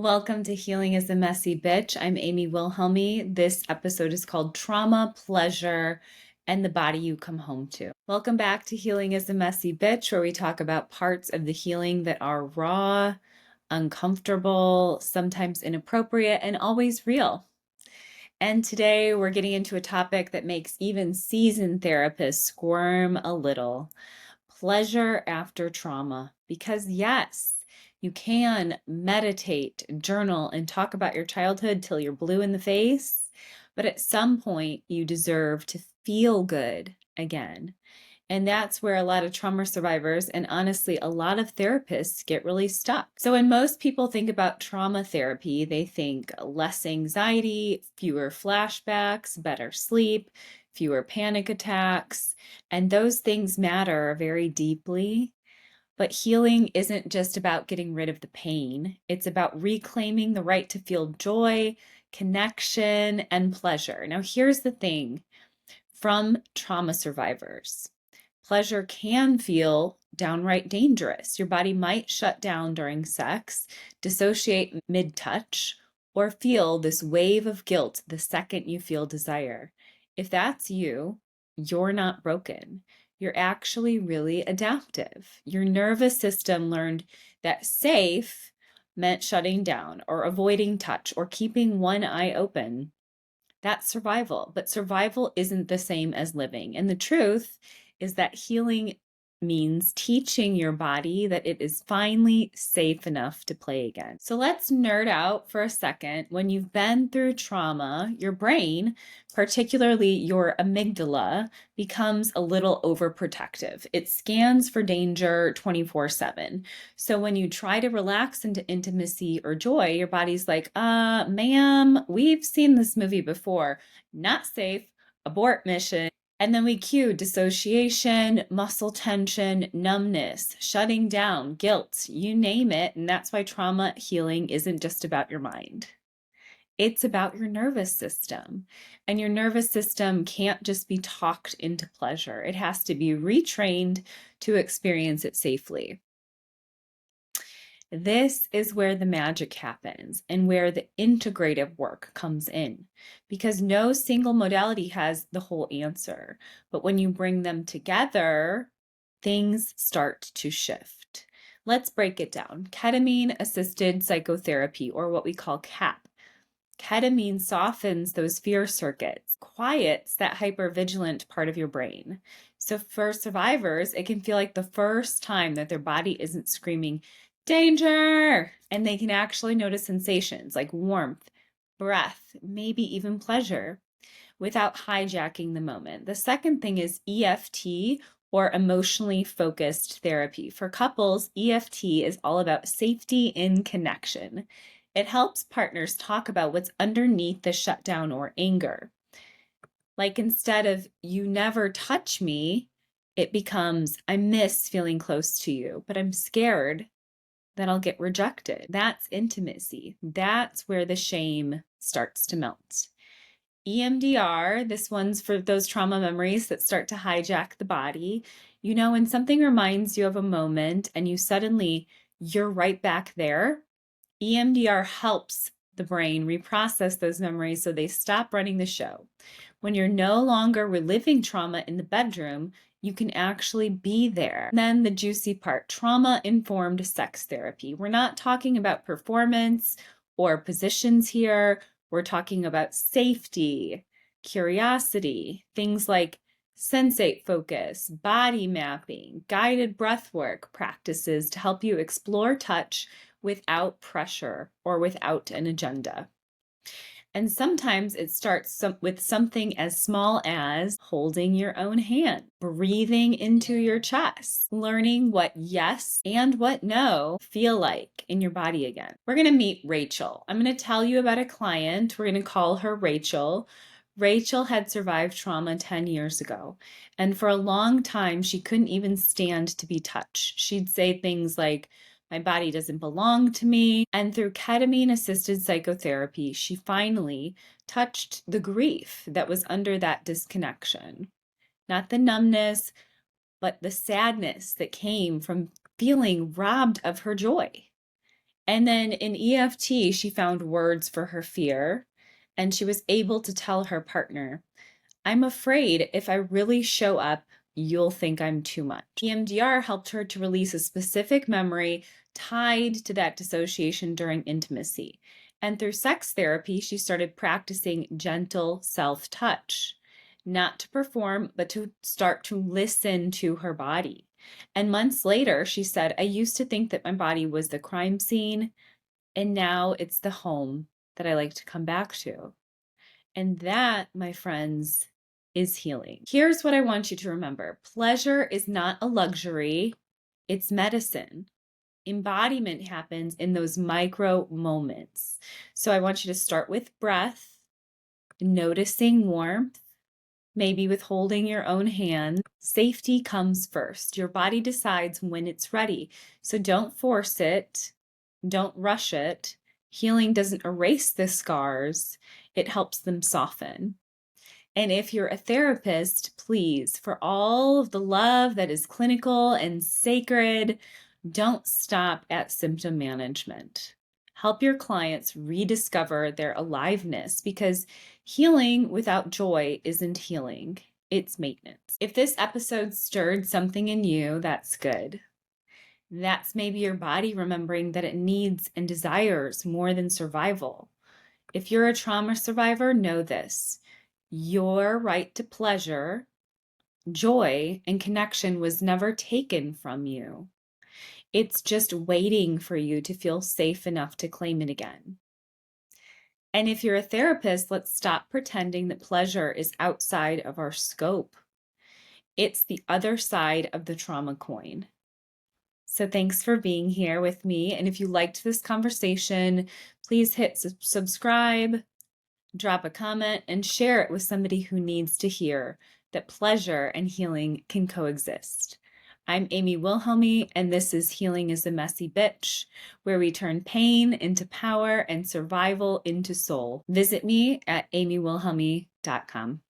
Welcome to Healing is a Messy Bitch. I'm Amy Wilhelmi. This episode is called Trauma, Pleasure, and the Body You Come Home to. Welcome back to Healing is a Messy Bitch, where we talk about parts of the healing that are raw, uncomfortable, sometimes inappropriate, and always real. And today we're getting into a topic that makes even seasoned therapists squirm a little. Pleasure after trauma. Because yes, you can meditate, journal, and talk about your childhood till you're blue in the face, but at some point you deserve to feel good again. And that's where a lot of trauma survivors and honestly, a lot of therapists get really stuck. So when most people think about trauma therapy, they think less anxiety, fewer flashbacks, better sleep, fewer panic attacks, and those things matter very deeply. But healing isn't just about getting rid of the pain. It's about reclaiming the right to feel joy, connection, and pleasure. Now, here's the thing from trauma survivors. Pleasure can feel downright dangerous. Your body might shut down during sex, dissociate mid-touch, or feel this wave of guilt the second you feel desire. If that's you, you're not broken. You're actually really adaptive. Your nervous system learned that safe meant shutting down or avoiding touch or keeping one eye open. That's survival, but survival isn't the same as living. And the truth is that healing means teaching your body that it is finally safe enough to play again. So let's nerd out for a second. When you've been through trauma, your brain, particularly your amygdala, becomes a little overprotective. It scans for danger 24/7. So when you try to relax into intimacy or joy, your body's like, ma'am, we've seen this movie before. Not safe, abort mission. And then we cue dissociation, muscle tension, numbness, shutting down, guilt, you name it. And that's why trauma healing isn't just about your mind. It's about your nervous system. And your nervous system can't just be talked into pleasure. It has to be retrained to experience it safely. This is where the magic happens and where the integrative work comes in, because no single modality has the whole answer. But when you bring them together, things start to shift. Let's break it down. Ketamine-assisted psychotherapy, or what we call CAP. Ketamine softens those fear circuits, quiets that hypervigilant part of your brain. So for survivors, it can feel like the first time that their body isn't screaming, danger! And they can actually notice sensations like warmth, breath, maybe even pleasure, without hijacking the moment. The second thing is EFT, or emotionally focused therapy. For couples, EFT is all about safety in connection. It helps partners talk about what's underneath the shutdown or anger. Like instead of, you never touch me, it becomes, I miss feeling close to you, but I'm scared that I'll get rejected. That's intimacy. That's where the shame starts to melt. EMDR, this one's for those trauma memories that start to hijack the body. You know, when something reminds you of a moment and you're right back there, EMDR helps the brain reprocess those memories so they stop running the show. When you're no longer reliving trauma in the bedroom, you can actually be there. And then the juicy part, trauma-informed sex therapy. We're not talking about performance or positions here. We're talking about safety, curiosity, things like sensate focus, body mapping, guided breathwork practices to help you explore touch without pressure or without an agenda. And sometimes it starts with something as small as holding your own hand, breathing into your chest, learning what yes and what no feel like in your body again. We're going to meet Rachel. I'm going to tell you about a client. We're going to call her Rachel. Rachel had survived trauma 10 years ago, and for a long time, she couldn't even stand to be touched. She'd say things like, my body doesn't belong to me. And through ketamine-assisted psychotherapy, she finally touched the grief that was under that disconnection. Not the numbness, but the sadness that came from feeling robbed of her joy. And then in EFT, she found words for her fear, and she was able to tell her partner, I'm afraid if I really show up, you'll think I'm too much. EMDR helped her to release a specific memory tied to that dissociation during intimacy. And through sex therapy, she started practicing gentle self-touch, not to perform, but to start to listen to her body. And months later, she said, I used to think that my body was the crime scene, and now it's the home that I like to come back to. And that, my friends, is healing. Here's what I want you to remember. Pleasure is not a luxury, it's medicine. Embodiment happens in those micro moments. So I want you to start with breath, noticing warmth, maybe with holding your own hand. Safety comes first. Your body decides when it's ready. So don't force it. Don't rush it. Healing doesn't erase the scars. It helps them soften. And if you're a therapist, please, for all of the love that is clinical and sacred, don't stop at symptom management. Help your clients rediscover their aliveness, because healing without joy isn't healing, it's maintenance. If this episode stirred something in you, that's good. That's maybe your body remembering that it needs and desires more than survival. If you're a trauma survivor, know this. Your right to pleasure, joy, and connection was never taken from you. It's just waiting for you to feel safe enough to claim it again. And if you're a therapist, let's stop pretending that pleasure is outside of our scope. It's the other side of the trauma coin. So thanks for being here with me. And if you liked this conversation, please hit subscribe, drop a comment, and share it with somebody who needs to hear that pleasure and healing can coexist. I'm Amy Wilhelmi, and this is Healing is a Messy Bitch, where we turn pain into power and survival into soul. Visit me at amywilhelmi.com.